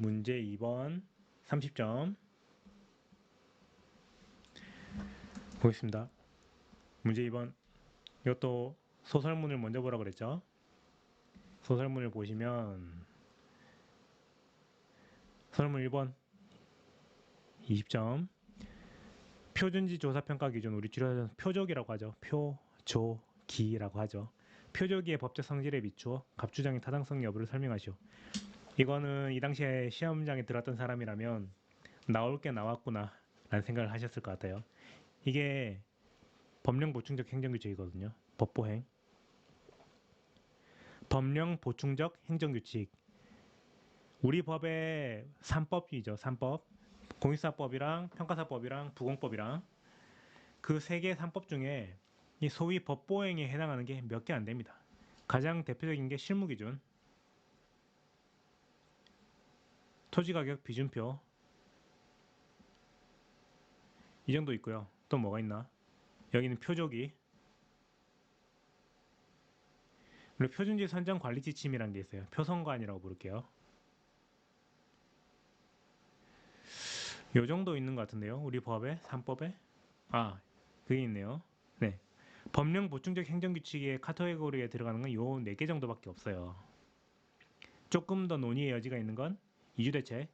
문제 2번 30점 보겠습니다. 문제 2번 이것도 소설문을 먼저 보라고 그랬죠. 소설문을 보시면 소설문 1번 20점 표준지 조사평가 기준 우리 줄여서 표적이라고 하죠. 표조기라고 하죠. 표적이의 법적 성질에 비추어 갑주장의 타당성 여부를 설명하시오. 이거는 이 당시에 시험장에 들어왔던 사람이라면 나올 게 나왔구나 라는 생각을 하셨을 것 같아요. 이게 법령 보충적 행정규칙이거든요. 법보행. 법령 보충적 행정규칙. 우리 법의 3법이죠. 3법. 공익사법이랑 평가사법이랑 부공법이랑 그 세 개의 3법 중에 이 소위 법보행에 해당하는 게 몇 개 안 됩니다. 가장 대표적인 게 실무기준, 토지가격 비준표 이 정도 있고요. 또 뭐가 있나? 여기는 표적이 그리고 표준지 선정 관리 지침이라는 게 있어요. 표선관이라고 부를게요. 요 정도 있는 것 같은데요. 우리 법에 3법에 그게 있네요. 네. 법령 보충적 행정규칙의 카테고리에 들어가는 건 요 4개 정도밖에 없어요. 조금 더 논의의 여지가 있는 건 이주대책.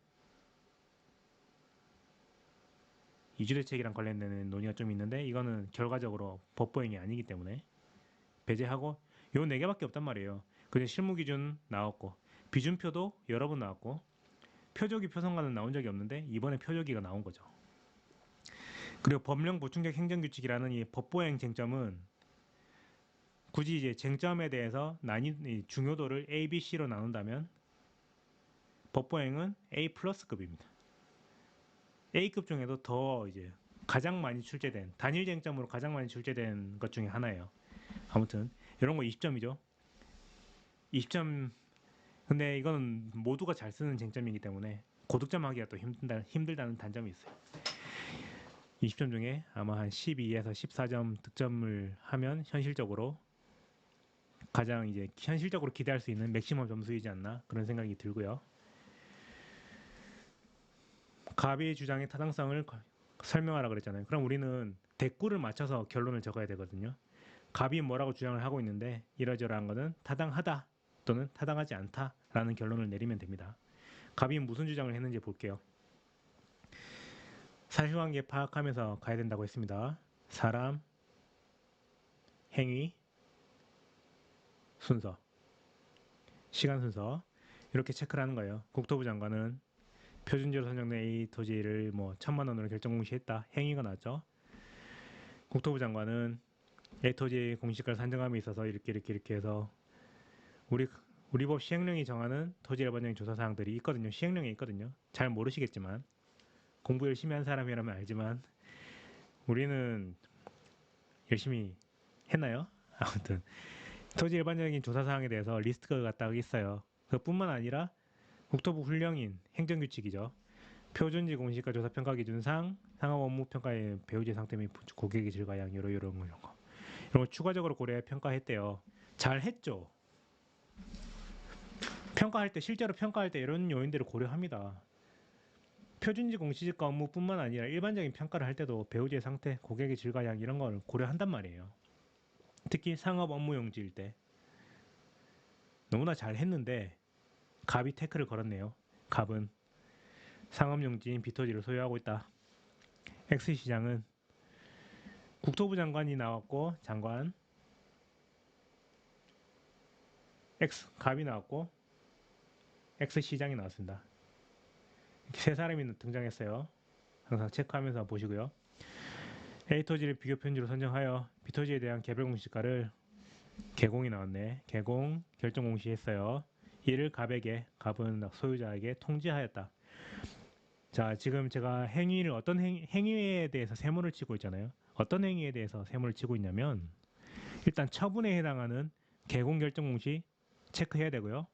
이주대책이랑 관련된 논의가 좀 있는데 이거는 결과적으로 법보행이 아니기 때문에 배제하고 요 4개밖에 없단 말이에요. 근데 실무기준 나왔고 비준표도 여러 번 나왔고 표적이 표선과는 나온 적이 없는데 이번에 표적이가 나온 거죠. 그리고 법령 보충적 행정규칙이라는 이 법보행 쟁점은 굳이 이제 쟁점에 대해서 중요도를 A, B, C로 나눈다면 법보행은 A 플러스급입니다. A급 중에도 더 이제 가장 많이 출제된 단일 쟁점으로 가장 많이 출제된 것 중에 하나예요. 아무튼 이런 거 20점이죠. 20점. 근데 이거는 모두가 잘 쓰는 쟁점이기 때문에 고득점 하기가 또 힘들다는 단점이 있어요. 20점 중에 아마 한 12에서 14점 득점을 하면 현실적으로 가장 이제 현실적으로 기대할 수 있는 맥시멈 점수이지 않나 그런 생각이 들고요. 갑의 주장의 타당성을 설명하라 그랬잖아요. 그럼 우리는 대꾸를 맞춰서 결론을 적어야 되거든요. 갑이 뭐라고 주장을 하고 있는데 이러저러한 것은 타당하다 또는 타당하지 않다라는 결론을 내리면 됩니다. 갑이 무슨 주장을 했는지 볼게요. 사실관계 파악하면서 가야 된다고 했습니다. 사람, 행위, 순서, 시간 순서 이렇게 체크를 하는 거예요. 국토부 장관은 표준지로 선정된 A 토지를 뭐 1,000만 원으로 결정 공시했다. 행위가 나왔죠. 국토부 장관은 A 토지 공시가를 산정함에 있어서 이렇게 해서 우리 법 시행령이 정하는 토지 일반적인 조사 사항들이 있거든요. 시행령에 있거든요. 잘 모르시겠지만 공부 열심히 한 사람이라면 알지만 우리는 열심히 했나요? 아무튼 토지 일반적인 조사 사항에 대해서 리스트가 딱 있어요. 그뿐만 아니라 국토부 훈령인 행정규칙이죠. 표준지 공시가 조사 평가 기준상 상업 업무 평가의 배우지 상태 및 고객의 질과 양 이런 거 추가적으로 고려해 평가했대요. 잘 했죠. 평가할 때 실제로 평가할 때 이런 요인들을 고려합니다. 표준지 공시지가 업무뿐만 아니라 일반적인 평가를 할 때도 배우지의 상태, 고객의 질과 양 이런 걸 고려한단 말이에요. 특히 상업 업무 용지일 때 너무나 잘 했는데 갑이 태클을 걸었네요. 갑은 상업용지인 비토지를 소유하고 있다. X시장은 국토부 장관이 나왔고 장관 X 갑이 나왔고 X시장이 나왔습니다. 세 사람이 등장했어요. 항상 체크하면서 보시고요. A 토지를 비교 편지로 선정하여 B 토지에 대한 개별 공시가를 개공이 나왔네. 개공 결정 공시했어요. 이를 갑에게 갑은 소유자에게 통지하였다. 자, 지금 제가 행위를 어떤 행위에 대해서 세모를 치고 있잖아요. 어떤 행위에 대해서 세모를 치고 있냐면 일단 처분에 해당하는 개공 결정 공시 체크해야 되고요.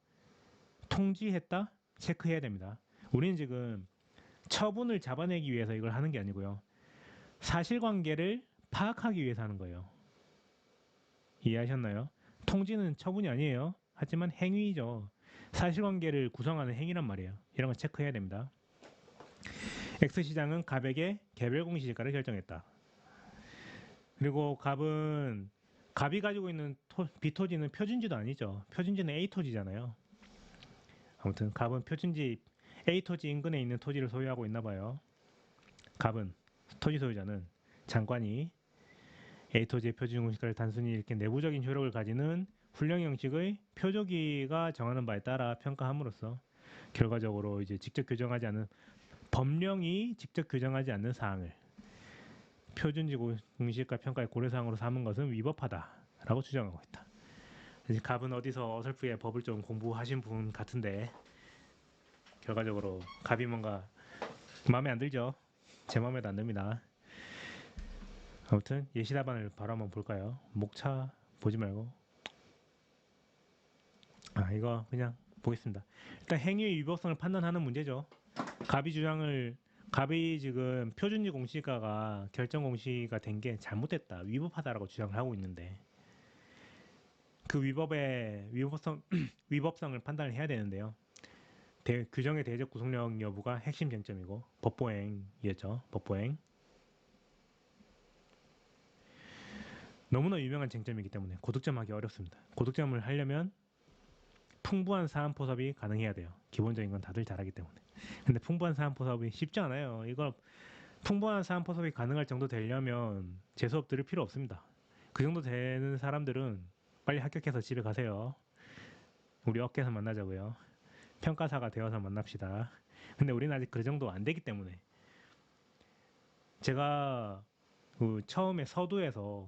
통지했다 체크해야 됩니다. 우리는 지금 처분을 잡아내기 위해서 이걸 하는 게 아니고요. 사실관계를 파악하기 위해서 하는 거예요. 이해하셨나요? 통지는 처분이 아니에요. 하지만 행위죠. 사실관계를 구성하는 행위란 말이에요. 이런 거 체크해야 됩니다. X시장은 갑에게 개별 공시지가를 결정했다. 그리고 갑이 가지고 있는 B토지는 표준지도 아니죠. 표준지는 A토지잖아요. 아무튼 갑은 표준지 A토지 인근에 있는 토지를 소유하고 있나 봐요. 갑은 토지 소유자는 장관이 A토지의 표준 공시가를 단순히 이렇게 내부적인 효력을 가지는 훈령 형식의 표조기가 정하는 바에 따라 평가함으로써 결과적으로 이제 직접 규정하지 않은 법령이 직접 규정하지 않는 사항을 표준지 공시가 평가의 고려사항으로 삼은 것은 위법하다라고 주장하고 있다. 갑은 어디서 어설프게 법을 좀 공부하신 분 같은데 결과적으로 갑이 뭔가 마음에 안 들죠. 제 마음에도 안 듭니다. 아무튼 예시답안을 바로 한번 볼까요? 목차 보지 말고 이거 그냥 보겠습니다. 일단 행위의 위법성을 판단하는 문제죠. 갑이 지금 표준지 공시가가 결정 공시가 된 게 잘못됐다, 위법하다라고 주장을 하고 있는데 그 위법성을 판단을 해야 되는데요. 규정의 대적 구속력 여부가 핵심 쟁점이고 법보행이었죠. 법보행. 너무나 유명한 쟁점이기 때문에 고득점하기 어렵습니다. 고득점을 하려면 풍부한 사안 포섭이 가능해야 돼요. 기본적인 건 다들 잘하기 때문에. 근데 풍부한 사안 포섭이 쉽지 않아요. 이걸 풍부한 사안 포섭이 가능할 정도 되려면 재수업 들을 필요 없습니다. 그 정도 되는 사람들은 빨리 합격해서 집에 가세요. 우리 업계에서 만나자고요. 평가사가 되어서 만납시다. 근데 우리는 아직 그 정도 안 되기 때문에 제가 처음에 서두에서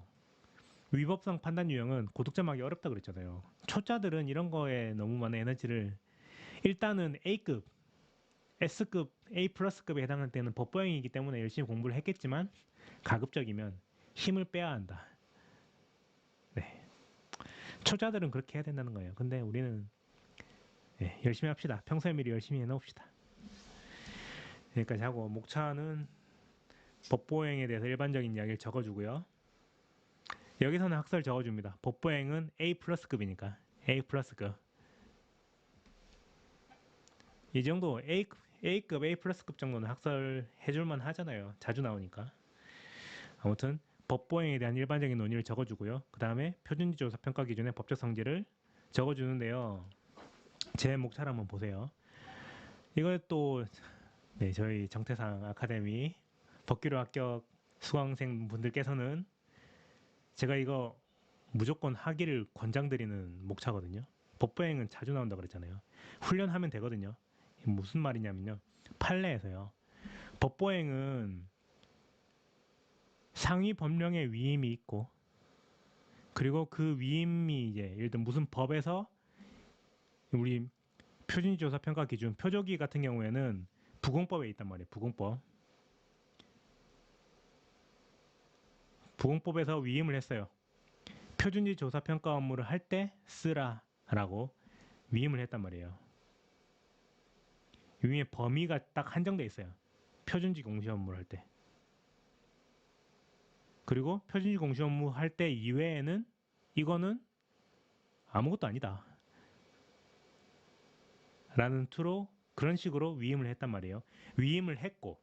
위법성 판단 유형은 고득점하기 어렵다 그랬잖아요. 초짜들은 이런 거에 너무 많은 에너지를 일단은 A급, S급, A 플러스급에 해당할 때는 법보행이기 때문에 열심히 공부를 했겠지만 가급적이면 힘을 빼야 한다. 네. 초짜들은 그렇게 해야 된다는 거예요. 근데 우리는 열심히 합시다. 평소에 미리 열심히 해놓읍시다. 여기까지 하고 목차는 법보행에 대해서 일반적인 이야기를 적어주고요. 여기서는 학설 적어줍니다. 법보행은 A 플러스급이니까 A 플러스급. 이 정도 A급, A 플러스급 정도는 학설 해줄만 하잖아요. 자주 나오니까. 아무튼 법보행에 대한 일반적인 논의를 적어주고요. 그 다음에 표준지 조사 평가 기준의 법적 성질을 적어주는데요. 제 목차를 한번 보세요. 이것도 저희 정태상 아카데미 법규로 합격 수강생 분들께서는 제가 이거 무조건 하기를 권장드리는 목차거든요. 법보행은 자주 나온다 그랬잖아요. 훈련하면 되거든요. 무슨 말이냐면요. 판례에서요. 법보행은 상위 법령의 위임이 있고 그리고 그 위임이 이제 예를 들면 무슨 법에서 우리 표준조사 평가 기준 표조기 같은 경우에는 부공법에 있단 말이에요. 부공법에서 위임을 했어요. 표준지 조사 평가 업무를 할 때 쓰라라고 위임을 했단 말이에요. 위임의 범위가 딱 한정돼 있어요. 표준지 공시 업무를 할 때. 그리고 표준지 공시 업무 할 때 이외에는 이거는 아무것도 아니다. 라는 투로 그런 식으로 위임을 했단 말이에요. 위임을 했고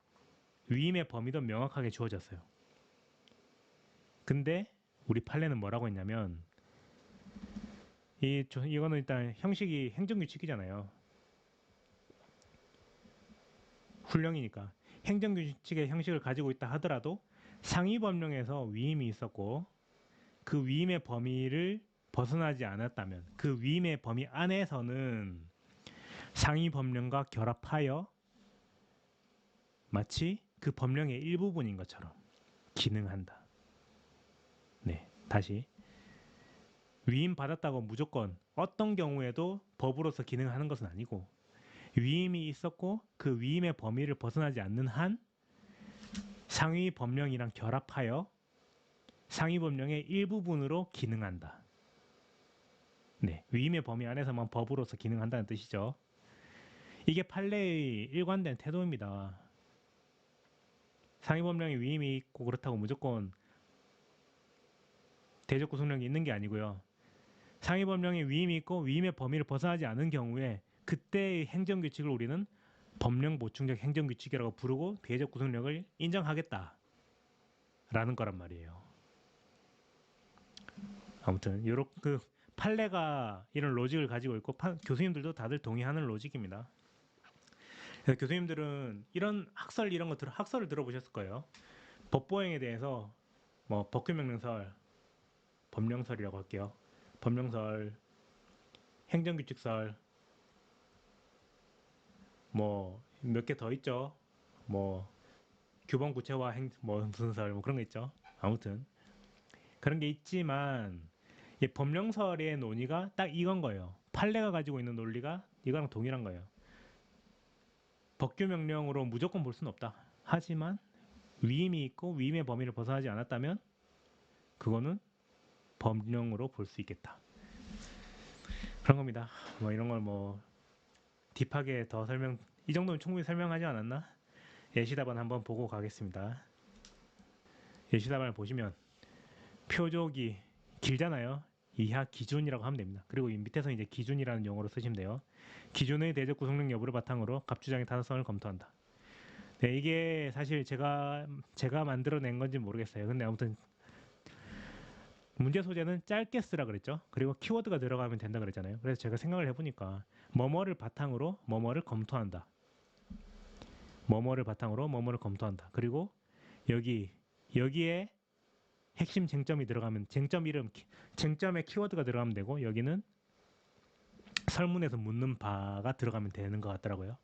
위임의 범위도 명확하게 주어졌어요. 근데 우리 판례는 뭐라고 했냐면 이거는 일단 형식이 행정규칙이잖아요. 훈령이니까 행정규칙의 형식을 가지고 있다 하더라도 상위법령에서 위임이 있었고 그 위임의 범위를 벗어나지 않았다면 그 위임의 범위 안에서는 상위법령과 결합하여 마치 그 법령의 일부분인 것처럼 기능한다. 네, 다시 위임 받았다고 무조건 어떤 경우에도 법으로서 기능하는 것은 아니고 위임이 있었고 그 위임의 범위를 벗어나지 않는 한 상위 법령이랑 결합하여 상위 법령의 일부분으로 기능한다. 네, 위임의 범위 안에서만 법으로서 기능한다는 뜻이죠. 이게 판례의 일관된 태도입니다. 상위 법령에 위임이 있고 그렇다고 무조건 대적 구속력이 있는 게 아니고요. 상위 법령에 위임이 있고 위임의 범위를 벗어나지 않은 경우에 그때의 행정규칙을 우리는 법령 보충적 행정규칙이라고 부르고 비례적 구속력을 인정하겠다라는 거란 말이에요. 아무튼 요렇게 그 판례가 이런 로직을 가지고 있고 교수님들도 다들 동의하는 로직입니다. 그래서 교수님들은 이런 학설을 들어보셨을 거예요. 법보행에 대해서 뭐 법규명령설, 법령설이라고 할게요. 법령설, 행정규칙설, 뭐 몇 개 더 있죠. 뭐 규범 구체화 뭐 무슨 설 뭐 그런 거 있죠. 아무튼 그런 게 있지만 이 법령설의 논의가 딱 이건 거예요. 판례가 가지고 있는 논리가 이거랑 동일한 거예요. 법규명령으로 무조건 볼 수는 없다. 하지만 위임이 있고 위임의 범위를 벗어나지 않았다면 그거는 법령으로 볼 수 있겠다. 그런 겁니다. 뭐 이런 걸 뭐 딥하게 더 이 정도면 충분히 설명하지 않았나? 예시답안 한번 보고 가겠습니다. 예시답안을 보시면 표적이 길잖아요. 이하 기준이라고 하면 됩니다. 그리고 이 밑에서 이제 기준이라는 용어로 쓰시면 돼요. 기준의 대적 구속력 여부를 바탕으로 갑주장의 타당성을 검토한다. 네, 이게 사실 제가 만들어낸 건지 모르겠어요. 근데 아무튼 문제 소재는 짧게 쓰라 그랬죠. 그리고 키워드가 들어가면 된다 그랬잖아요. 그래서 제가 생각을 해보니까 뭐뭐를 바탕으로 뭐뭐를 검토한다. 뭐뭐를 바탕으로 뭐뭐를 검토한다. 그리고 여기에 핵심 쟁점이 들어가면 쟁점 이름, 쟁점의 키워드가 들어가면 되고 여기는 설문에서 묻는 바가 들어가면 되는 것 같더라고요.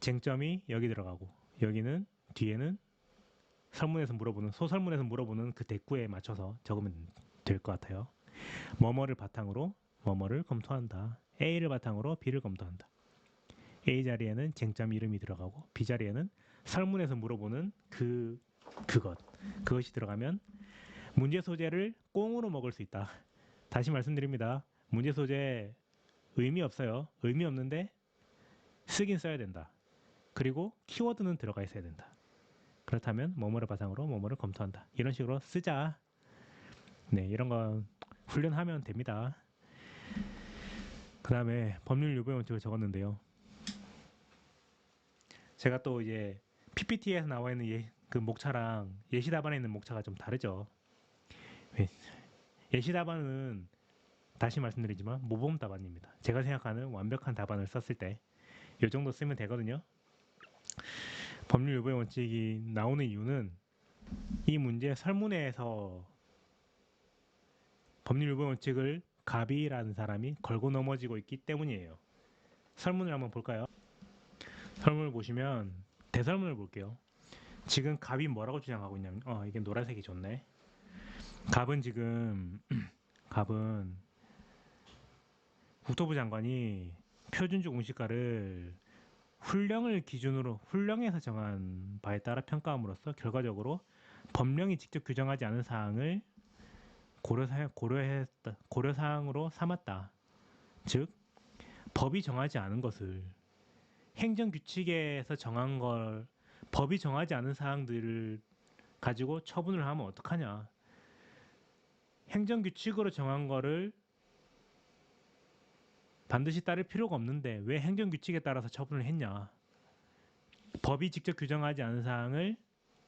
쟁점이 여기 들어가고 여기는 뒤에는 소설문에서 물어보는 그 대꾸에 맞춰서 적으면 될 것 같아요. 뭐뭐를 바탕으로 뭐뭐를 검토한다. A를 바탕으로 B를 검토한다. A 자리에는 쟁점 이름이 들어가고 B 자리에는 설문에서 물어보는 그것이 들어가면 문제 소재를 꽁으로 먹을 수 있다. 다시 말씀드립니다. 문제 소재 의미 없어요. 의미 없는데 쓰긴 써야 된다. 그리고 키워드는 들어가 있어야 된다. 그렇다면 뭐뭐를 바탕으로 뭐뭐를 검토한다. 이런 식으로 쓰자. 네, 이런 거 훈련하면 됩니다. 그 다음에 법률 유보의 원칙을 적었는데요. 제가 또 이제 PPT에서 나와 있는 그 목차랑 예시 답안에 있는 목차가 좀 다르죠. 예시 답안은 다시 말씀드리지만 모범 답안입니다. 제가 생각하는 완벽한 답안을 썼을 때 이 정도 쓰면 되거든요. 법률 유보의 원칙이 나오는 이유는 이 문제 설문에서 법률 유보의 원칙을 갑이라는 사람이 걸고 넘어지고 있기 때문이에요. 설문을 한번 볼까요? 설문을 보시면 대설문을 볼게요. 지금 갑이 뭐라고 주장하고 있냐면 이게 노란색이 좋네. 갑은 국토부 장관이 표준주 공시가를 훈령에서 정한 바에 따라 평가함으로써 결과적으로 법령이 직접 규정하지 않은 사항을 고려사항으로 삼았다. 즉 법이 정하지 않은 것을 행정규칙에서 정한 걸 법이 정하지 않은 사항들을 가지고 처분을 하면 어떡하냐. 행정규칙으로 정한 거를 반드시 따를 필요가 없는데 왜 행정규칙에 따라서 처분을 했냐. 법이 직접 규정하지 않은 사항을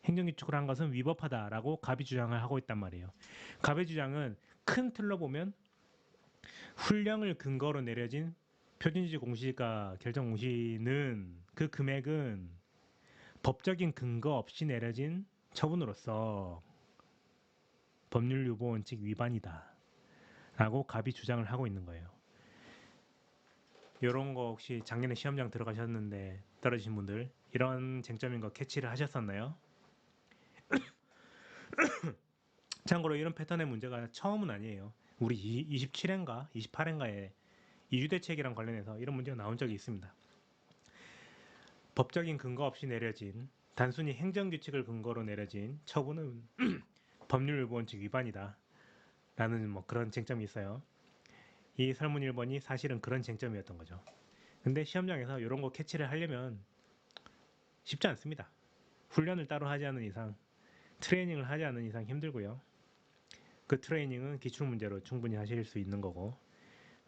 행정규칙으로 한 것은 위법하다라고 갑이 주장을 하고 있단 말이에요. 갑의 주장은 큰 틀로 보면 훈령을 근거로 내려진 표준지 공시가 결정 공시는 그 금액은 법적인 근거 없이 내려진 처분으로서 법률 유보 원칙 위반이다 라고 갑이 주장을 하고 있는 거예요. 이런 거 혹시 작년에 시험장 들어가셨는데 떨어지신 분들 이런 쟁점인 거 캐치를 하셨었나요? 참고로 이런 패턴의 문제가 처음은 아니에요. 우리 27회인가 28회인가에 이주대책이랑 관련해서 이런 문제가 나온 적이 있습니다. 법적인 근거 없이 내려진 단순히 행정규칙을 근거로 내려진 처분은 법률 유보 원칙 위반이다 라는 뭐 그런 쟁점이 있어요. 이 설문 1번이 사실은 그런 쟁점이었던 거죠. 근데 시험장에서 이런 거 캐치를 하려면 쉽지 않습니다. 훈련을 따로 하지 않은 이상, 트레이닝을 하지 않은 이상 힘들고요. 그 트레이닝은 기출문제로 충분히 하실 수 있는 거고.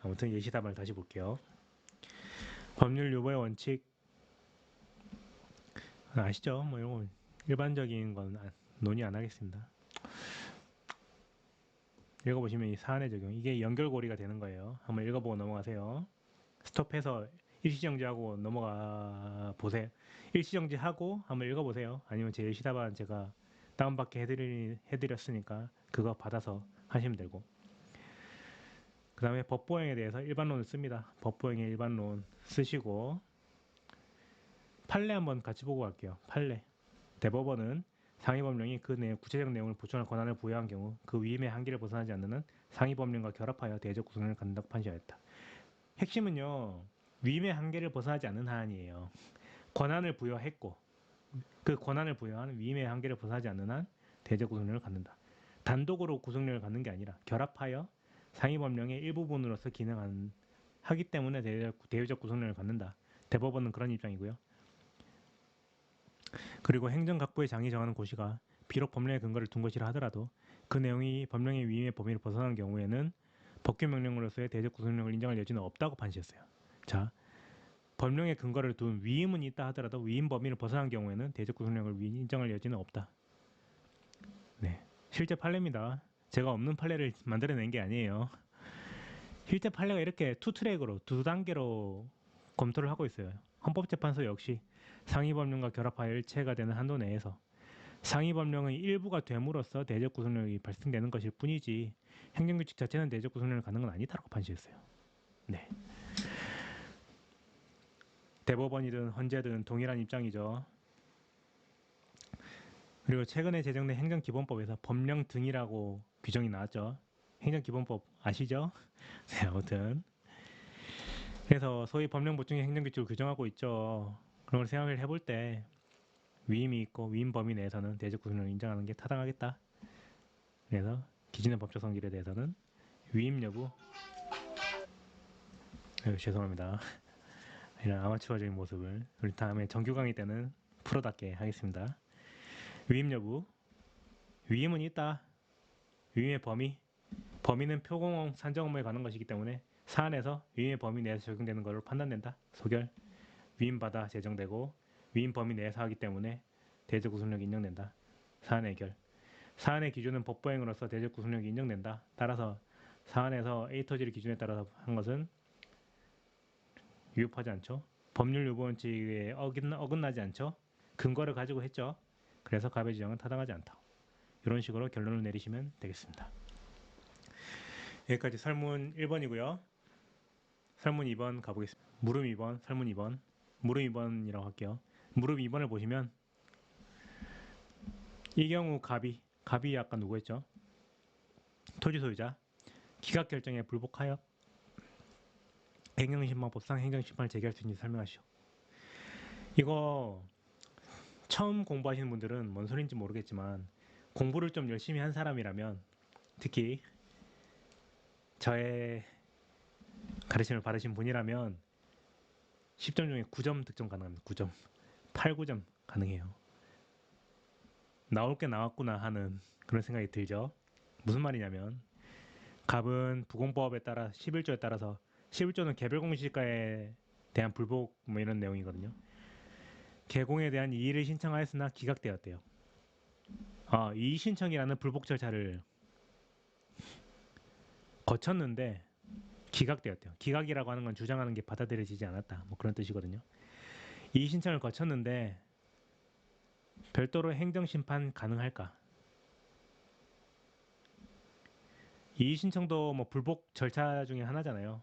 아무튼 예시 답안을 다시 볼게요. 법률 유보의 원칙 아시죠? 뭐 이런 거 일반적인 건 논의 안 하겠습니다. 읽어보시면 이 사안의 적용 이게 연결고리가 되는 거예요. 한번 읽어보고 넘어가세요. 스톱해서 일시정지하고 넘어가 보세요. 일시정지하고 한번 읽어보세요. 아니면 제 일시답안 제가 다운받게 해드렸으니까 그거 받아서 하시면 되고, 그 다음에 법보행에 대해서 일반론을 씁니다. 법보행의 일반론 쓰시고 판례 한번 같이 보고 갈게요. 판례. 대법원은 상위법령이 그 구체적 내용을 보충할 권한을 부여한 경우 그 위임의 한계를 벗어나지 않는 한 상위법령과 결합하여 대적 구성을 갖는다고 판시하였다. 핵심은요, 위임의 한계를 벗어나지 않는 한이에요. 권한을 부여했고 그 권한을 부여한 위임의 한계를 벗어나지 않는 한 대적 구성력을 갖는다. 단독으로 구성력을 갖는 게 아니라 결합하여 상위법령의 일부분으로서 하기 때문에 대외적 구성력을 갖는다. 대법원은 그런 입장이고요. 그리고 행정각부의 장이 정하는 고시가 비록 법령에 근거를 둔 것이라 하더라도 그 내용이 법령의 위임의 범위를 벗어나는 경우에는 법규명령으로서의 대적 구성력을 인정할 여지는 없다고 판시했어요. 자, 법령에 근거를 둔 위임은 있다 하더라도 위임 범위를 벗어난 경우에는 대적 구성력을 인정할 여지는 없다. 네, 실제 판례입니다. 제가 없는 판례를 만들어낸 게 아니에요. 실제 판례가 이렇게 투트랙으로 두 단계로 검토를 하고 있어요. 헌법재판소 역시 상위법령과 결합하여 일체가 되는 한도 내에서 상위법령의 일부가 됨으로써 대적 구성력이 발생되는 것일 뿐이지 행정규칙 자체는 대적 구성력을 갖는 건 아니다라고 판시했어요. 네. 대법원이든 헌재든 동일한 입장이죠. 그리고 최근에 제정된 행정기본법에서 법령 등이라고 규정이 나왔죠. 행정기본법 아시죠? 네, 아무튼 그래서 소위 법령 보충의 행정규칙을 규정하고 있죠. 그런 걸 생각을 해볼 때 위임이 있고 위임 범위 내에서는 대적 구성력을 인정하는 게 타당하겠다. 그래서 기준의 법적 성질에 대해서는 위임 여부 죄송합니다. 이런 아마추어적인 모습을 우리 다음에 정규 강의 때는 프로답게 하겠습니다. 위임 여부, 위임은 있다. 위임의 범위는 표공 산정 업무에 관한 것이기 때문에 사안에서 위임의 범위 내에서 적용되는 것으로 판단된다. 소결, 위임받아 제정되고 위임 범위 내에서 하기 때문에 대적 구성력이 인정된다. 사안 해결, 사안의 기준은 법보행으로서 대적 구성력이 인정된다. 따라서 사안에서 A 토지를 기준에 따라서 한 것은 위협하지 않죠. 법률 유보 원칙에 어긋나지 않죠. 근거를 가지고 했죠. 그래서 갑의 지정은 타당하지 않다. 이런 식으로 결론을 내리시면 되겠습니다. 여기까지 설문 1번이고요. 설문 2번 가보겠습니다. 물음 2번, 설문 2번. 물음 2번이라고 할게요. 물음 2번을 보시면 이 경우 갑이 아까 누구였죠? 토지 소유자. 기각 결정에 불복하여 행정심판법상 행정심판을 제기할 수 있는지 설명하시오. 이거 처음 공부하시는 분들은 뭔 소리인지 모르겠지만 공부를 좀 열심히 한 사람이라면 특히 저의 가르침을 받으신 분이라면 10점 중에 9점 득점 가능합니다. 9점. 8, 9점 가능해요. 나올 게 나왔구나 하는 그런 생각이 들죠. 무슨 말이냐면 갑은 부공법에 따라 11조에 따라서 11조는 개별 공시지가에 대한 불복 뭐 이런 내용이거든요. 개공에 대한 이의를 신청하였으나 기각되었대요. 이의 신청이라는 불복 절차를 거쳤는데 기각되었대요. 기각이라고 하는 건 주장하는 게 받아들여지지 않았다. 뭐 그런 뜻이거든요. 이의 신청을 거쳤는데 별도로 행정심판 가능할까? 이의 신청도 뭐 불복 절차 중에 하나잖아요.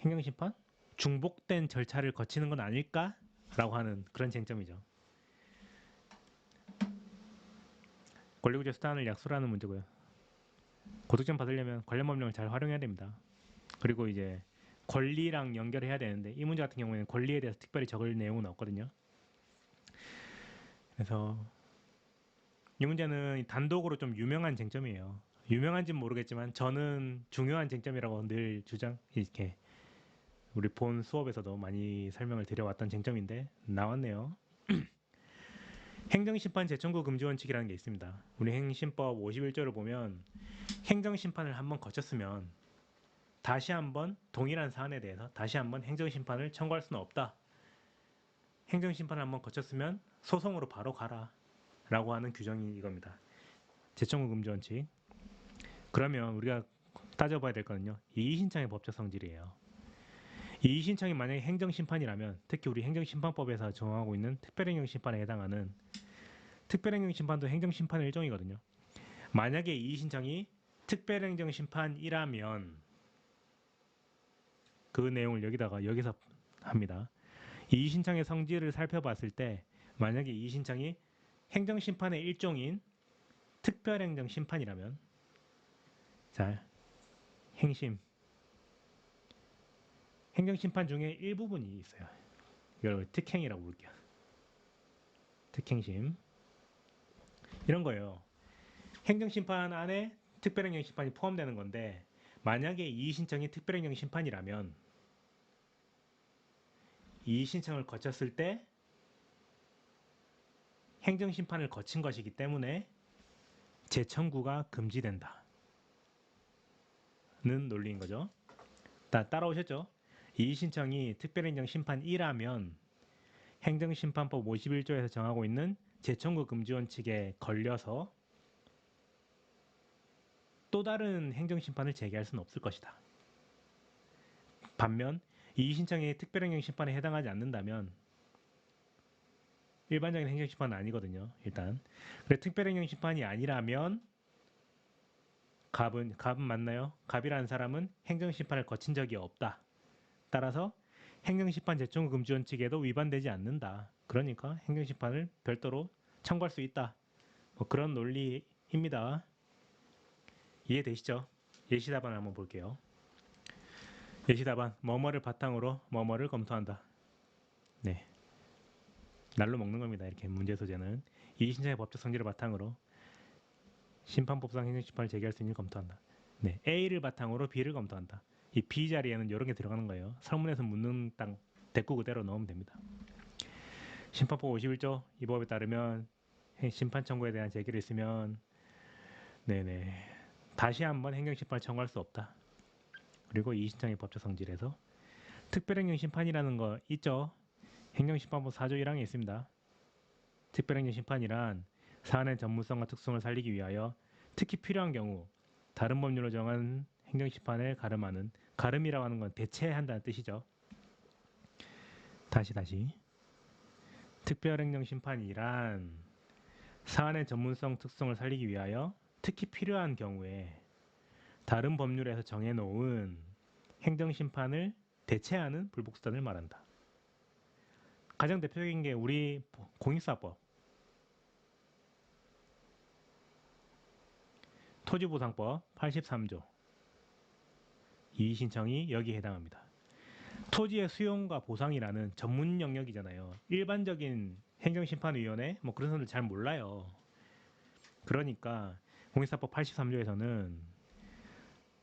행정심판? 중복된 절차를 거치는 건 아닐까? 라고 하는 그런 쟁점이죠. 권리구조 수단을 약속하는 문제고요. 고득점 받으려면 관련 법령을 잘 활용해야 됩니다. 그리고 이제 권리랑 연결해야 되는데 이 문제 같은 경우에는 권리에 대해서 특별히 적을 내용은 없거든요. 그래서 이 문제는 단독으로 좀 유명한 쟁점이에요. 유명한지는 모르겠지만 저는 중요한 쟁점이라고 늘 이렇게 우리 본 수업에서도 많이 설명을 드려왔던 쟁점인데 나왔네요. 행정심판 재청구 금지 원칙이라는 게 있습니다. 우리 행심법 51조를 보면 행정심판을 한번 거쳤으면 다시 한번 동일한 사안에 대해서 다시 한번 행정심판을 청구할 수는 없다. 행정심판을 한번 거쳤으면 소송으로 바로 가라 라고 하는 규정이 이겁니다. 재청구 금지 원칙. 그러면 우리가 따져봐야 될 거는요, 이의신청의 법적 성질이에요. 이의신청이 만약에 행정심판이라면, 특히 우리 행정심판법에서 정하고 있는 특별행정심판에 해당하는, 특별행정심판도 행정심판의 일종이거든요. 만약에 이의신청이 특별행정심판이라면 그 내용을 여기서 합니다. 이의신청의 성질을 살펴봤을 때 만약에 이의신청이 행정심판의 일종인 특별행정심판이라면, 자, 행정심판 중에 일부분이 있어요. 이걸 특행이라고 부를게요. 특행심. 이런 거예요. 행정심판 안에 특별행정심판이 포함되는 건데, 만약에 이의신청이 특별행정심판이라면 이의신청을 거쳤을 때 행정심판을 거친 것이기 때문에 재청구가 금지된다 는 논리인 거죠. 따라오셨죠? 이의신청이 특별행정심판이라면 행정심판법 51조에서 정하고 있는 재청구 금지 원칙에 걸려서 또 다른 행정심판을 제기할 수는 없을 것이다. 반면 이의신청이 특별행정심판에 해당하지 않는다면, 일반적인 행정심판은 아니거든요. 일단 그래, 특별행정심판이 아니라면 갑은 맞나요? 갑이라는 사람은 행정심판을 거친 적이 없다. 따라서 행정심판 재청구 금지 원칙에도 위반되지 않는다. 그러니까 행정심판을 별도로 청구할 수 있다. 뭐 그런 논리입니다. 이해되시죠? 예시답안을 한번 볼게요. 예시답안, 뭐뭐를 바탕으로 뭐뭐를 검토한다. 네, 날로 먹는 겁니다. 이렇게 문제 소재는 이의신청의 법적 성질을 바탕으로 심판법상 행정심판을 제기할 수 있는 검토한다. 네, A를 바탕으로 B를 검토한다. 이 B 자리에는 이런 게 들어가는 거예요. 설문에서 묻는 땅 대꾸 그대로 넣으면 됩니다. 심판법 51조 이 법에 따르면 심판 청구에 대한 제기를 있으면 다시 한번 행정심판을 청구할 수 없다. 그리고 이의신청의 법적 성질에서 특별행정심판이라는 거 있죠. 행정심판법 4조 1항에 있습니다. 특별행정심판이란 사안의 전문성과 특성을 살리기 위하여 특히 필요한 경우 다른 법률로 정한 행정심판을 가름하는, 가름이라고 하는 건 대체한다는 뜻이죠. 다시 특별행정심판이란 사안의 전문성 특성을 살리기 위하여 특히 필요한 경우에 다른 법률에서 정해놓은 행정심판을 대체하는 불복수단을 말한다. 가장 대표적인 게 우리 공익사법, 토지보상법 83조 이의신청이 여기에 해당합니다. 토지의 수용과 보상이라는 전문 영역이잖아요. 일반적인 행정심판위원회 뭐 그런 사람들 잘 몰라요. 그러니까 공익사법 83조에서는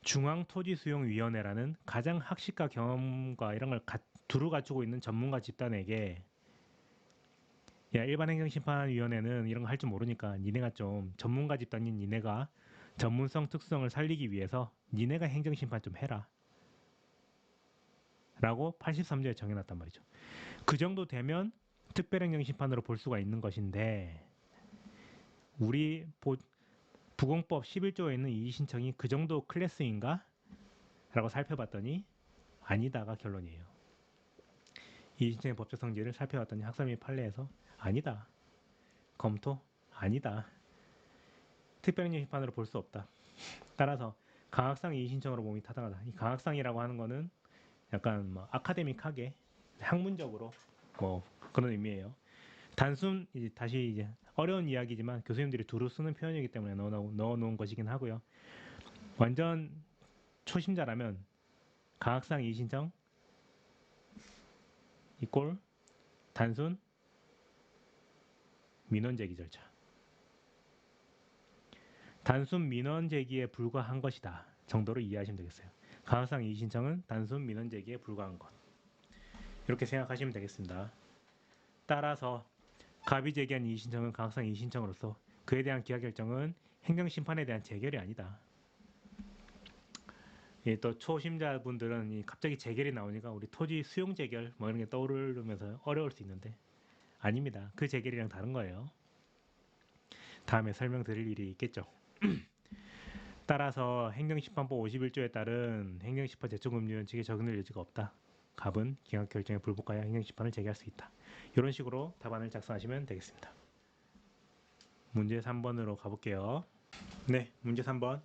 중앙토지수용위원회라는 가장 학식과 경험과 이런 걸 두루 갖추고 있는 전문가 집단에게, 야, 일반 행정심판위원회는 이런 거 할 줄 모르니까 니네가 좀, 전문가 집단인 니네가 전문성 특성을 살리기 위해서 니네가 행정심판 좀 해라 라고 83조에 정해놨단 말이죠. 그 정도 되면 특별행정심판으로 볼 수가 있는 것인데, 우리 부공법 11조에 있는 이의신청이 그 정도 클래스인가? 라고 살펴봤더니 아니다가 결론이에요. 이의신청의 법적 성질을 살펴봤더니 학사및 판례에서 아니다. 검토? 아니다. 특별행정심판으로 볼 수 없다. 따라서 강학상 이의신청으로 몸이 타당하다. 이 강학상이라고 하는 거는 약간 뭐 아카데믹하게 학문적으로 뭐 그런 의미예요. 단순 다시 이제 어려운 이야기지만 교수님들이 두루 쓰는 표현이기 때문에 넣어놓은 것이긴 하고요. 완전 초심자라면 강학상 이의신청 이꼴 단순 민원 제기 절차. 단순 민원 제기에 불과한 것이다 정도로 이해하시면 되겠어요. 강학상 이의신청은 단순 민원 제기에 불과한 것. 이렇게 생각하시면 되겠습니다. 따라서 갑이 제기한 이의신청은 강학상 이의신청으로서 그에 대한 기하결정은 행정심판에 대한 재결이 아니다. 또 초심자분들은 갑자기 재결이 나오니까 우리 토지 수용 재결 뭐 이런 게 떠오르면서 어려울 수 있는데 아닙니다. 그 재결이랑 다른 거예요. 다음에 설명드릴 일이 있겠죠. 따라서 행정심판법 51조에 따른 행정심판 제청금지원 측에 적용될 여지가 없다. 갑은 기각 결정에 불복하여 행정심판을 제기할 수 있다. 이런 식으로 답안을 작성하시면 되겠습니다. 문제 3번으로 가볼게요. 네, 문제 3번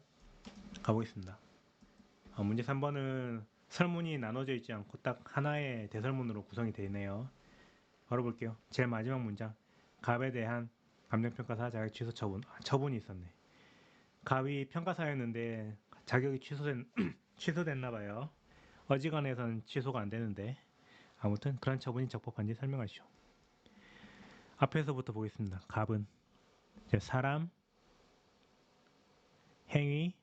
가보겠습니다. 문제 3번은 설문이 나눠져 있지 않고 딱 하나의 대설문으로 구성이 되어 있네요. 바로 볼게요. 제일 마지막 문장. 갑에 대한 감정평가사 자격 취소 처분이 있었네. 갑이 평가사였는데 자격이 취소됐나 봐요. 어지간해서는 취소가 안 되는데 아무튼 그런 처분이 적법한지 설명하시오. 앞에서부터 보겠습니다. 갑은 사람, 행위,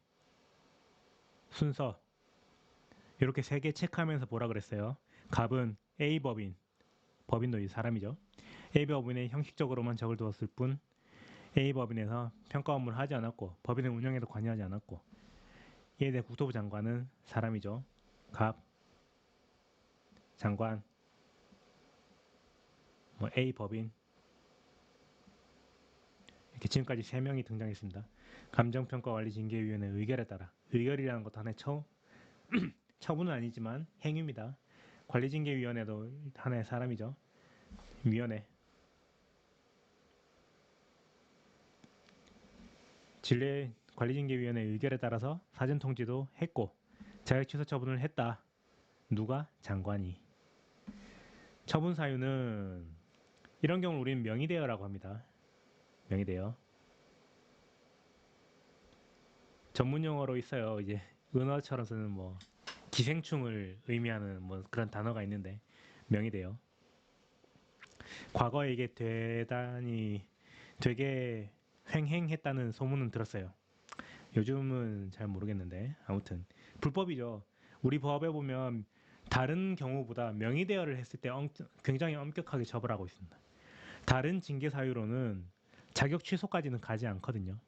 순서 이렇게 세 개 체크하면서 보라 그랬어요. 갑은 A 법인도 이 사람이죠. A 법인에 형식적으로만 적을 두었을 뿐 A 법인에서 평가 업무를 하지 않았고 법인의 운영에도 관여하지 않았고 이에 대해 국토부 장관은 사람이죠. 갑, 장관, A 법인 이렇게 지금까지 3명이 등장했습니다. 감정평가관리징계위원회 의결에 따라 의결이라는 것도 하나의 처분은 아니지만 행위입니다. 관리징계위원회도 하나의 사람이죠. 위원회 진례 관리징계위원회 의결에 따라서 사전통지도 했고 자격취소 처분을 했다. 누가? 장관이. 처분 사유는 이런 경우 우리는 명의대여라고 합니다. 명의대여. 전문 용어로 있어요. 이제 은어처럼 쓰는 기생충을 의미하는 그런 단어가 있는데 명의대여. 과거에 이게 되게 횡행했다는 소문은 들었어요. 요즘은 잘 모르겠는데 아무튼 불법이죠. 우리 법에 보면 다른 경우보다 명의대여를 했을 때 굉장히 엄격하게 처벌하고 있습니다. 다른 징계 사유로는 자격 취소까지는 가지 않거든요.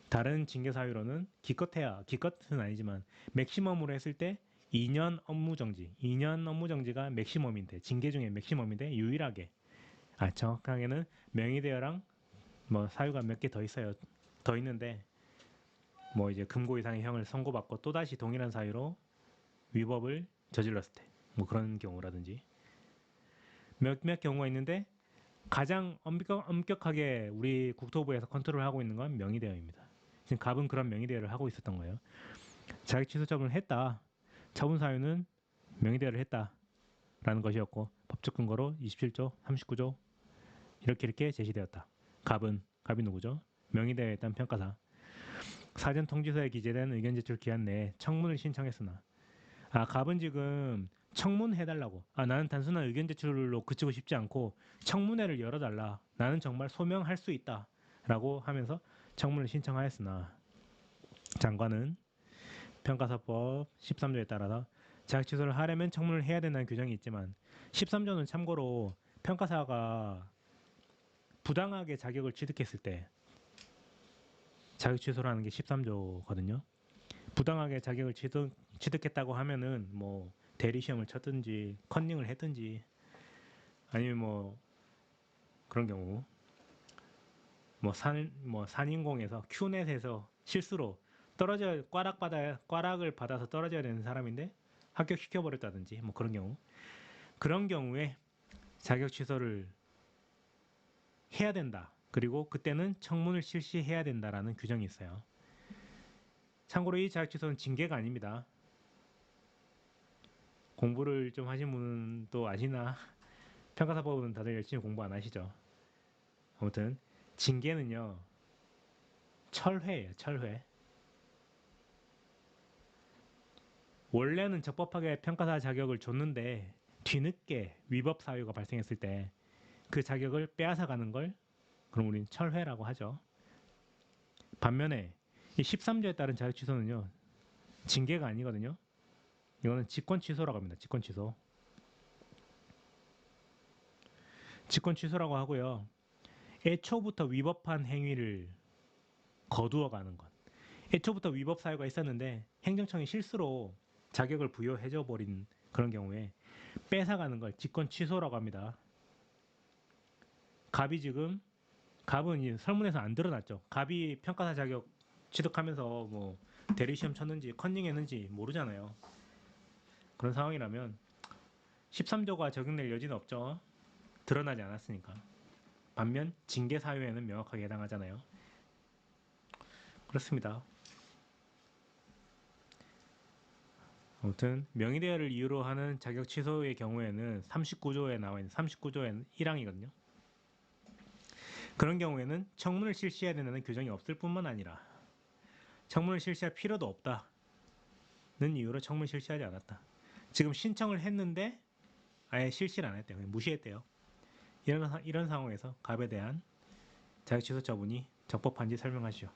다른 징계 사유로는 기껏은 아니지만 맥시멈으로 했을 때 2년 업무정지. 2년 업무정지가 맥시멈인데 징계 중에 맥시멈인데 유일하게 정확하게는 명의대여랑 사유가 몇 개 더 있어요. 더 있는데 이제 금고 이상의 형을 선고받고 또다시 동일한 사유로 위법을 저질렀을 때 그런 경우라든지 몇몇 경우가 있는데 가장 엄격하게 우리 국토부에서 컨트롤하고 있는 건 명의대여입니다. 지금 갑은 그런 명의대여를 하고 있었던 거예요. 자격 취소 처분을 했다. 처분 사유는 명의대여를 했다라는 것이었고 법적 근거로 27조, 39조 이렇게 제시되었다. 갑이 누구죠? 명의대여에 따른 평가사. 사전 통지서에 기재된 의견 제출 기한 내에 청문을 신청했으나 갑은 지금 청문해달라고 나는 단순한 의견 제출로 그치고 싶지 않고 청문회를 열어달라. 나는 정말 소명할 수 있다 라고 하면서 청문을 신청하였으나 장관은 평가사법 13조에 따라서 자격 취소를 하려면 청문을 해야 된다는 규정이 있지만 13조는 참고로 평가사가 부당하게 자격을 취득했을 때 자격 취소라는 게 13조거든요. 부당하게 자격을 취득했다고 하면은 대리 시험을 쳤든지 컨닝을 했든지 아니면 그런 경우 산인공에서 큐넷에서 실수로 꽈락을 받아서 떨어져야 되는 사람인데 합격시켜버렸다든지 그런 경우에 자격 취소를 해야 된다. 그리고 그때는 청문을 실시해야 된다라는 규정이 있어요. 참고로 이 자격 취소는 징계가 아닙니다. 공부를 좀 하신 분은 또 아시나? 평가사법은 다들 열심히 공부 안 하시죠? 아무튼 징계는요. 철회예요. 철회. 원래는 적법하게 평가사 자격을 줬는데 뒤늦게 위법 사유가 발생했을 때 그 자격을 빼앗아가는 걸 그럼 우리는 철회라고 하죠. 반면에 이 13조에 따른 자격 취소는요. 징계가 아니거든요. 이거는 직권 취소라고 합니다. 직권 취소. 직권 취소라고 하고요. 애초부터 위법한 행위를 거두어 가는 것. 애초부터 위법 사유가 있었는데 행정청이 실수로 자격을 부여해줘 버린 그런 경우에 뺏어가는 걸 직권 취소라고 합니다. 갑이 지금 갑은 이 설문에서 안 드러났죠. 갑이 평가사 자격 취득하면서 뭐 대리 시험 쳤는지 컨닝했는지 모르잖아요. 그런 상황이라면 13조가 적용될 여지는 없죠. 드러나지 않았으니까. 반면 징계 사유에는 명확하게 해당하잖아요. 그렇습니다. 아무튼 명의대여를 이유로 하는 자격 취소의 경우에는 39조에 나와 있는 39조의 1항이거든요. 그런 경우에는 청문을 실시해야 된다는 규정이 없을 뿐만 아니라 청문을 실시할 필요도 없다는 이유로 청문 실시하지 않았다. 지금 신청을 했는데 아예 실시를 안 했대요. 무시했대요. 이런 상황에서 갑에 대한 자격 취소 처분이 적법한지 설명하시오.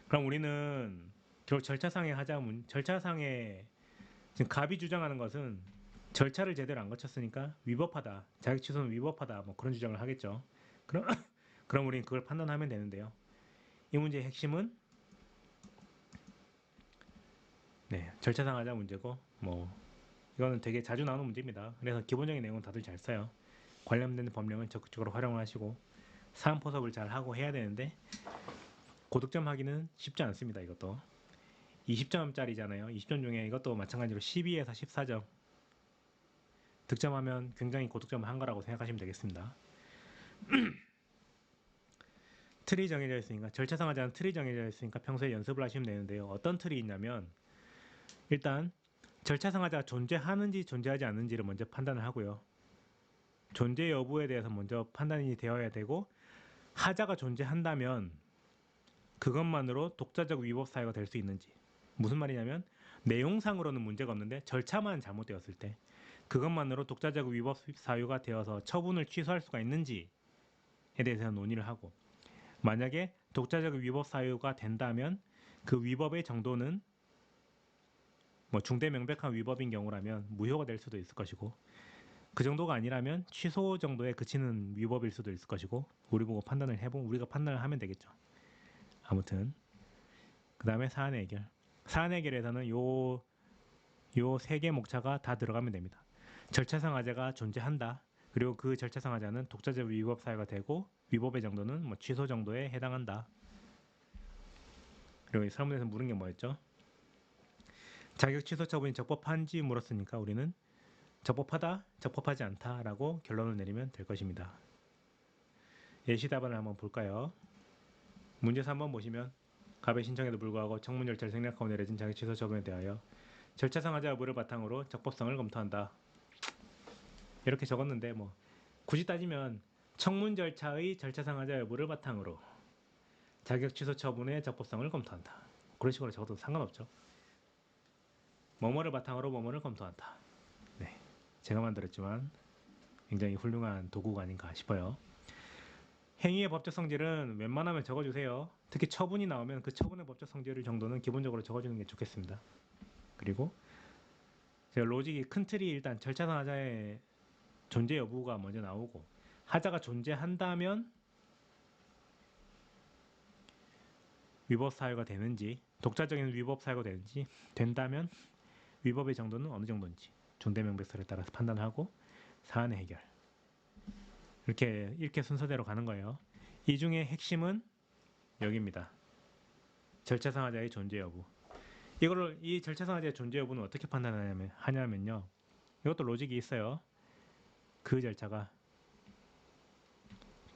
그럼 우리는 결국 절차상의 절차상의 지금 갑이 주장하는 것은 절차를 제대로 안 거쳤으니까 위법하다. 자격 취소는 위법하다. 뭐 그런 주장을 하겠죠. 그럼 그럼 우리는 그걸 판단하면 되는데요. 이 문제의 핵심은 절차상 하자 문제고 뭐 이거는 되게 자주 나오는 문제입니다. 그래서 기본적인 내용은 다들 잘 써요. 관련된 법령은 적극적으로 활용을 하시고 사안 포섭을 잘 하고 해야 되는데 고득점 하기는 쉽지 않습니다. 이것도 20점짜리잖아요. 20점 중에 이것도 마찬가지로 12에서 14점 득점하면 굉장히 고득점을 한 거라고 생각하시면 되겠습니다. 틀이 정해져 있으니까 절차상 하자는 틀이 정해져 있으니까 평소에 연습을 하시면 되는데요. 어떤 틀이 있냐면 일단 절차상 하자가 존재하는지 존재하지 않는지를 먼저 판단을 하고요. 존재 여부에 대해서 먼저 판단이 되어야 되고 하자가 존재한다면 그것만으로 독자적 위법 사유가 될 수 있는지 무슨 말이냐면 내용상으로는 문제가 없는데 절차만 잘못되었을 때 그것만으로 독자적 위법 사유가 되어서 처분을 취소할 수가 있는지에 대해서 논의를 하고 만약에 독자적 위법 사유가 된다면 그 위법의 정도는 뭐 중대 명백한 위법인 경우라면 무효가 될 수도 있을 것이고 그 정도가 아니라면 취소 정도에 그치는 위법일 수도 있을 것이고 우리가 판단을 하면 되겠죠. 아무튼 그 다음에 사안 해결. 사안 해결에서는 요 세 개 목차가 다 들어가면 됩니다. 절차상 하자가 존재한다. 그리고 그 절차상 하자는 독자적 위법 사유가 되고 위법의 정도는 뭐 취소 정도에 해당한다. 그리고 이 설문에서 물은 게 뭐였죠? 자격 취소 처분이 적법한지 물었으니까 우리는 적법하다, 적법하지 않다라고 결론을 내리면 될 것입니다. 예시 답안을 한번 볼까요? 문제에서 한번 보시면 갑의 신청에도 불구하고 청문 절차를 생략하고 내려진 자격 취소 처분에 대하여 절차상 하자 여부를 바탕으로 적법성을 검토한다. 이렇게 적었는데 뭐 굳이 따지면 청문 절차의 절차상 하자 여부를 바탕으로 자격 취소 처분의 적법성을 검토한다. 그런 식으로 적어도 상관없죠. 뭐뭐를 바탕으로 뭐뭐를 검토한다. 네, 제가 만들었지만 굉장히 훌륭한 도구가 아닌가 싶어요. 행위의 법적 성질은 웬만하면 적어주세요. 특히 처분이 나오면 그 처분의 법적 성질 정도는 기본적으로 적어주는 게 좋겠습니다. 그리고 제가 로직이 큰 틀이 일단 절차상 하자의 존재 여부가 먼저 나오고 하자가 존재한다면 위법 사유가 되는지 독자적인 위법 사유가 되는지 된다면 위법의 정도는 어느 정도인지 존대명백설에 따라서 판단하고 사안의 해결 이렇게 순서대로 가는 거예요. 이 중에 핵심은 여기입니다. 절차상 하자의 존재 여부. 이 절차상 하자의 존재 여부는 어떻게 판단하냐면요. 이것도 로직이 있어요. 그 절차가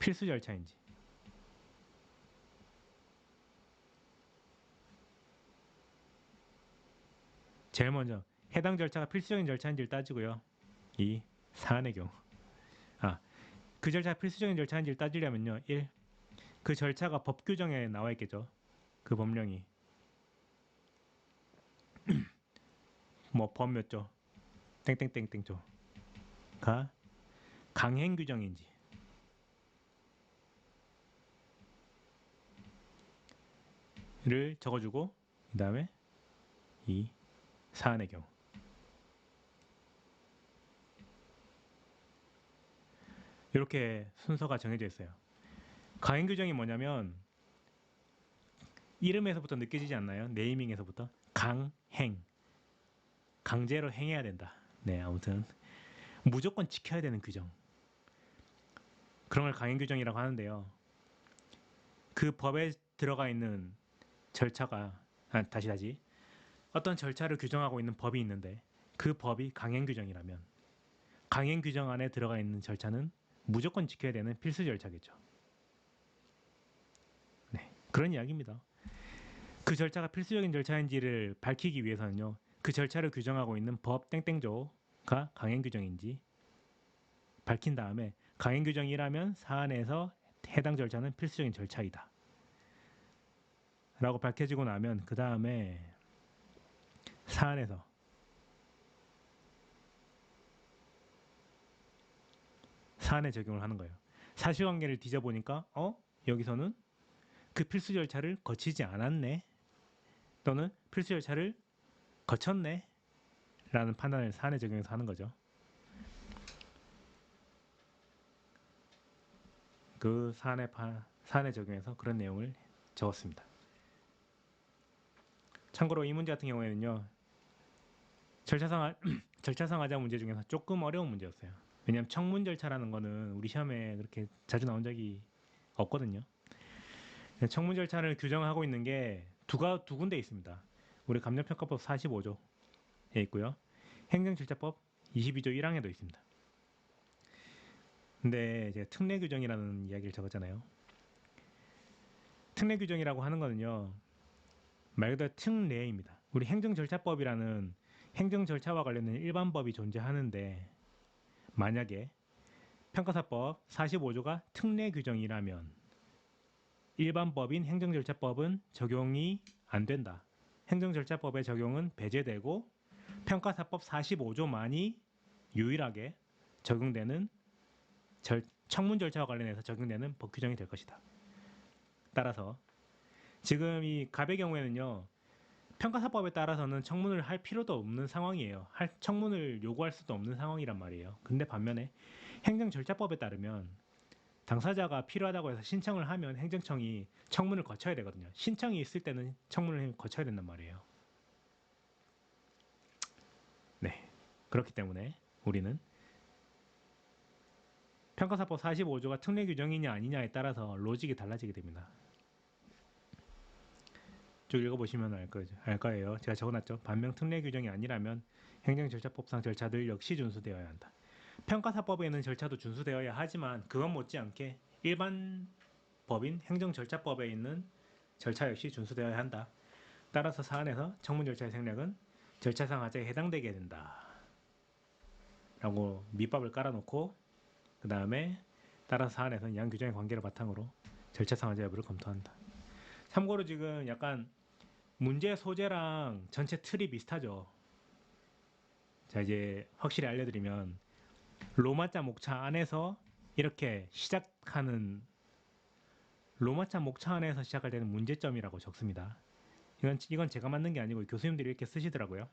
필수 절차인지 제일 먼저 해당 절차가 필수적인 절차인지를 따지고요. 이 사안의 경우 그 절차가 필수적인 절차인지를 따지려면요. 1. 그 절차가 법 규정에 나와 있겠죠. 그 법령이 뭐 법 몇 조 땡땡땡땡조가 강행 규정인지 를 적어주고 그 다음에 이 사안의 경우 이렇게 순서가 정해져 있어요. 강행 규정이 뭐냐면 이름에서부터 느껴지지 않나요? 네이밍에서부터 강행, 강제로 행해야 된다. 네, 아무튼 무조건 지켜야 되는 규정, 그런 걸 강행 규정이라고 하는데요. 그 법에 들어가 있는 절차가 다시 어떤 절차를 규정하고 있는 법이 있는데 그 법이 강행 규정이라면 강행 규정 안에 들어가 있는 절차는 무조건 지켜야 되는 필수 절차겠죠. 네, 그런 이야기입니다. 그 절차가 필수적인 절차인지를 밝히기 위해서는요, 그 절차를 규정하고 있는 법 땡땡조가 강행 규정인지 밝힌 다음에 강행 규정이라면 사안에서 해당 절차는 필수적인 절차이다 라고 밝혀지고 나면 그 다음에 사안에 적용을 하는 거예요. 사실관계를 뒤져보니까 여기서는 그 필수 절차를 거치지 않았네, 또는 필수 절차를 거쳤네 라는 판단을 사안에 적용해서 하는 거죠. 그 사안에 적용해서 그런 내용을 적었습니다. 참고로 이 문제 같은 경우에는요, 절차상 하자 문제 중에서 조금 어려운 문제였어요. 왜냐하면 청문 절차라는 거는 우리 시험에 그렇게 자주 나온 적이 없거든요. 청문 절차를 규정하고 있는 게 두 군데 있습니다. 우리 감정평가법 45조에 있고요. 행정절차법 22조 1항에도 있습니다. 근데 이제 특례 규정이라는 이야기를 적었잖아요. 특례 규정이라고 하는 거는요, 말 그대로 특례입니다. 우리 행정절차법이라는 행정절차와 관련된 일반법이 존재하는데 만약에 평가사법 45조가 특례 규정이라면 일반법인 행정절차법은 적용이 안 된다. 행정절차법의 적용은 배제되고 평가사법 45조만이 유일하게 적용되는 청문 절차와 관련해서 적용되는 법 규정이 될 것이다. 따라서 지금 이 갑의 경우에는요, 평가사법에 따라서는 청문을 할 필요도 없는 상황이에요. 청문을 요구할 수도 없는 상황이란 말이에요. 근데 반면에 행정절차법에 따르면 당사자가 필요하다고 해서 신청을 하면 행정청이 청문을 거쳐야 되거든요. 신청이 있을 때는 청문을 거쳐야 된단 말이에요. 네, 그렇기 때문에 우리는 평가사법 45조가 특례 규정이냐 아니냐에 따라서 로직이 달라지게 됩니다. 쭉 읽어보시면 알 거예요. 제가 적어놨죠. 반면 특례 규정이 아니라면 행정절차법상 절차들 역시 준수되어야 한다. 평가사법에 있는 절차도 준수되어야 하지만 그것 못지않게 일반 법인 행정절차법에 있는 절차 역시 준수되어야 한다. 따라서 사안에서 청문 절차의 생략은 절차상 하자에 해당되게 된다 라고 밑밥을 깔아놓고 그 다음에 따라서 사안에서는 양 규정의 관계를 바탕으로 절차상 하자 여부를 검토한다. 참고로 지금 약간 문제 소재랑 전체 틀이 비슷하죠. 자, 이제 확실히 알려드리면 로마자 목차 안에서 이렇게 시작하는, 로마자 목차 안에서 시작할 때는 문제점이라고 적습니다. 이건 제가 만든 게 아니고 교수님들이 이렇게 쓰시더라고요.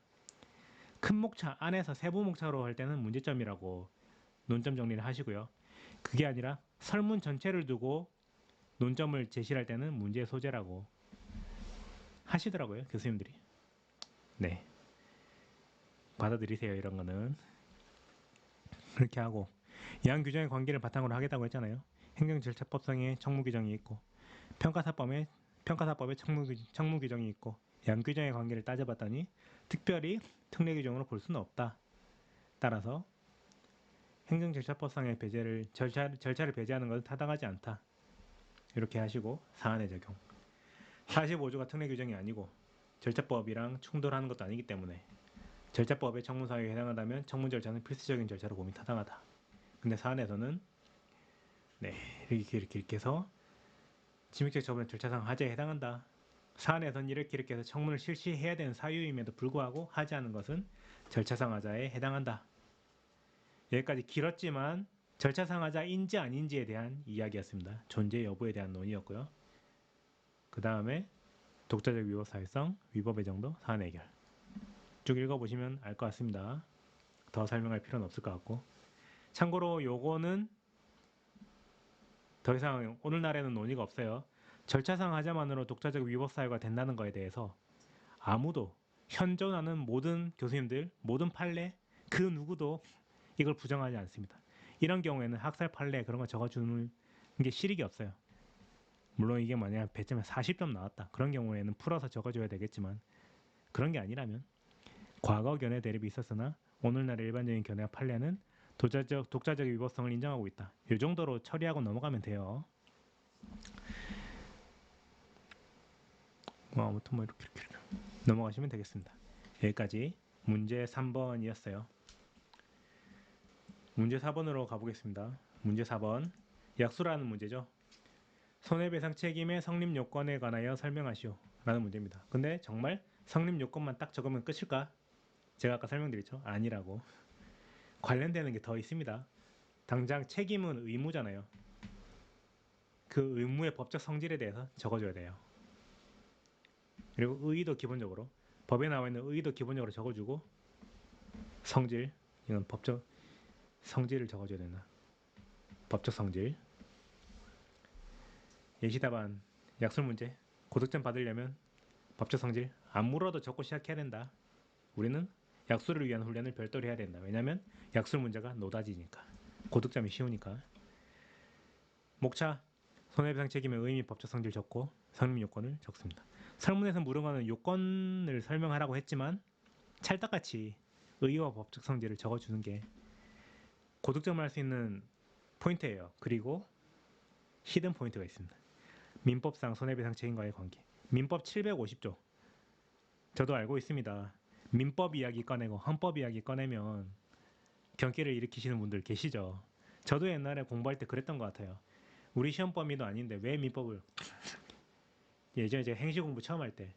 큰 목차 안에서 세부 목차로 할 때는 문제점이라고 논점 정리를 하시고요. 그게 아니라 설문 전체를 두고 논점을 제시할 때는 문제 소재라고 하시더라고요, 교수님들이. 네, 받아들이세요. 이런 거는 그렇게 하고, 양 규정의 관계를 바탕으로 하겠다고 했잖아요. 행정절차법상의 청무 규정이 있고 평가사법에 청무 규정이 있고 양 규정의 관계를 따져봤더니 특별히 특례 규정으로 볼 수는 없다. 따라서 행정절차법상의 절차를 배제하는 것은 타당하지 않다. 이렇게 하시고 사안의 적용. 45조가 특례 규정이 아니고 절차법이랑 충돌하는 것도 아니기 때문에 절차법의 청문 사유에 해당한다면 청문 절차는 필수적인 절차로 봄이 타당하다. 근데 사안에서는 네, 이렇게 해서 침입적 처분의 절차상 하자에 해당한다. 사안에서는 이렇게 해서 청문을 실시해야 되는 사유임에도 불구하고 하지 않은 것은 절차상 하자에 해당한다. 여기까지 길었지만 절차상 하자인지 아닌지에 대한 이야기였습니다. 존재 여부에 대한 논의였고요. 그 다음에 독자적 위법 사회성, 위법의 정도, 사안 해결. 쭉 읽어보시면 알 것 같습니다. 더 설명할 필요는 없을 것 같고, 참고로 요거는 더 이상 오늘날에는 논의가 없어요. 절차상 하자만으로 독자적 위법 사유가 된다는 거에 대해서 아무도 현존하는 모든 교수님들, 모든 판례 그 누구도 이걸 부정하지 않습니다. 이런 경우에는 학살 판례 그런 거 적어주는 게 실익이 없어요. 물론 이게 만약 배점에 40점 나왔다. 그런 경우에는 풀어서 적어줘야 되겠지만 그런 게 아니라면 과거 견해 대립이 있었으나 오늘날의 일반적인 견해와 판례는 독자적 위법성을 인정하고 있다. 이 정도로 처리하고 넘어가면 돼요. 아무튼 이렇게 넘어가시면 되겠습니다. 여기까지 문제 3번이었어요. 문제 4번으로 가보겠습니다. 문제 4번 약수라는 문제죠. 손해배상 책임의 성립 요건에 관하여 설명하시오 라는 문제입니다. 근데 정말 성립 요건만 딱 적으면 끝일까? 제가 아까 설명드렸죠? 아니라고. 관련되는 게 더 있습니다. 당장 책임은 의무잖아요. 그 의무의 법적 성질에 대해서 적어줘야 돼요. 그리고 의의도 기본적으로 법에 나와 있는 의의도 기본적으로 적어주고 성질, 이건 법적 성질을 적어줘야 된다. 법적 성질. 예시답안 약술 문제 고득점 받으려면 법적 성질 안 물어도 적고 시작해야 된다. 우리는 약술을 위한 훈련을 별도로 해야 된다. 왜냐하면 약술 문제가 노다지니까. 고득점이 쉬우니까. 목차 손해배상 책임의 의의 및 법적 성질 적고 성립 요건을 적습니다. 설문에서 물어가는 요건을 설명하라고 했지만 찰떡같이 의의와 법적 성질을 적어주는 게 고득점을 할 수 있는 포인트예요. 그리고 히든 포인트가 있습니다. 민법상 손해배상 책임과의 관계. 민법 750조. 저도 알고 있습니다. 민법 이야기 꺼내고 헌법 이야기 꺼내면 경기를 일으키시는 분들 계시죠. 저도 옛날에 공부할 때 그랬던 것 같아요. 우리 시험 범위도 아닌데 왜 민법을 예전에 제가 행시 공부 처음 할 때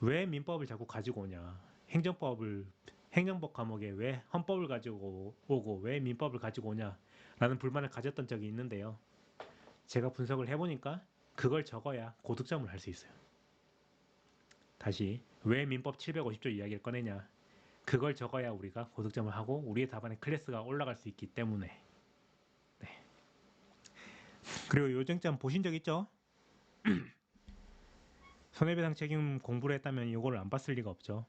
왜 민법을 자꾸 가지고 오냐. 행정법 과목에 왜 헌법을 가지고 오고 왜 민법을 가지고 오냐 라는 불만을 가졌던 적이 있는데요. 제가 분석을 해보니까 그걸 적어야 고득점을 할 수 있어요. 다시 왜 민법 750조 이야기를 꺼내냐. 그걸 적어야 우리가 고득점을 하고 우리의 답안의 클래스가 올라갈 수 있기 때문에. 네. 그리고 요정점 보신 적 있죠? 손해배상 책임 공부를 했다면 이거를 안 봤을 리가 없죠.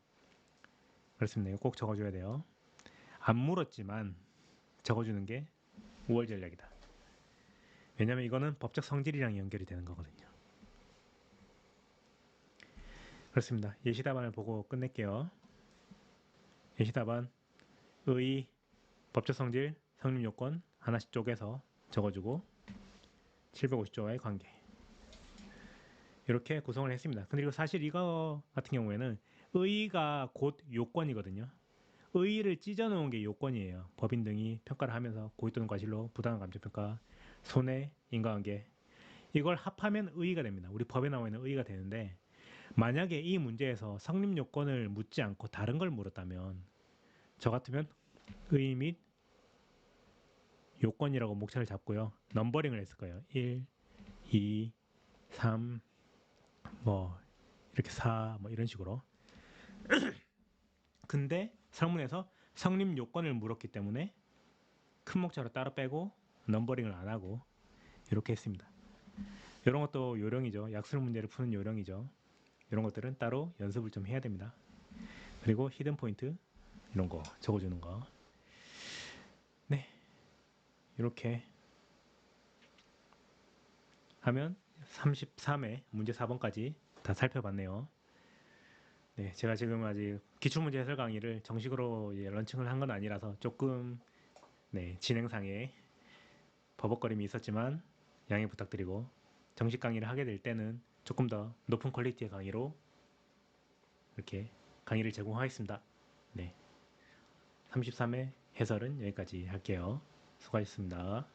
그렇습니다. 꼭 적어줘야 돼요. 안 물었지만 적어주는 게 5월 전략이다. 왜냐면 이거는 법적 성질이랑 연결이 되는 거거든요. 그렇습니다. 예시답안을 보고 끝낼게요. 예시답안 의, 법적 성질, 성립 요건 하나씩 쪼개서 적어주고 750조와의 관계 이렇게 구성을 했습니다. 근데 사실 이거 같은 경우에는 의의가 곧 요건이거든요. 의의를 찢어놓은 게 요건이에요. 법인 등이 평가를 하면서 고의 또는 과실로 부당한 감정평가, 손해, 인과관계 이걸 합하면 의의가 됩니다. 우리 법에 나와 있는 의의가 되는데 만약에 이 문제에서 성립 요건을 묻지 않고 다른 걸 물었다면 저 같으면 의의 및 요건이라고 목차를 잡고요. 넘버링을 했을 거예요. 1, 2, 3, 뭐 이렇게 4, 뭐 이런 식으로. 근데 설문에서 성립 요건을 물었기 때문에 큰 목차로 따로 빼고 넘버링을 안 하고 이렇게 했습니다. 이런 것도 요령이죠. 약술 문제를 푸는 요령이죠. 이런 것들은 따로 연습을 좀 해야 됩니다. 그리고 히든 포인트 이런 거 적어주는 거. 네, 이렇게 하면 33회 문제 4번까지 다 살펴봤네요. 네, 제가 지금 아직 기출문제 해설 강의를 정식으로 런칭을 한 건 아니라서 조금 진행상에 버벅거림이 있었지만 양해 부탁드리고 정식 강의를 하게 될 때는 조금 더 높은 퀄리티의 강의로 이렇게 강의를 제공하겠습니다. 네, 33회 해설은 여기까지 할게요. 수고하셨습니다.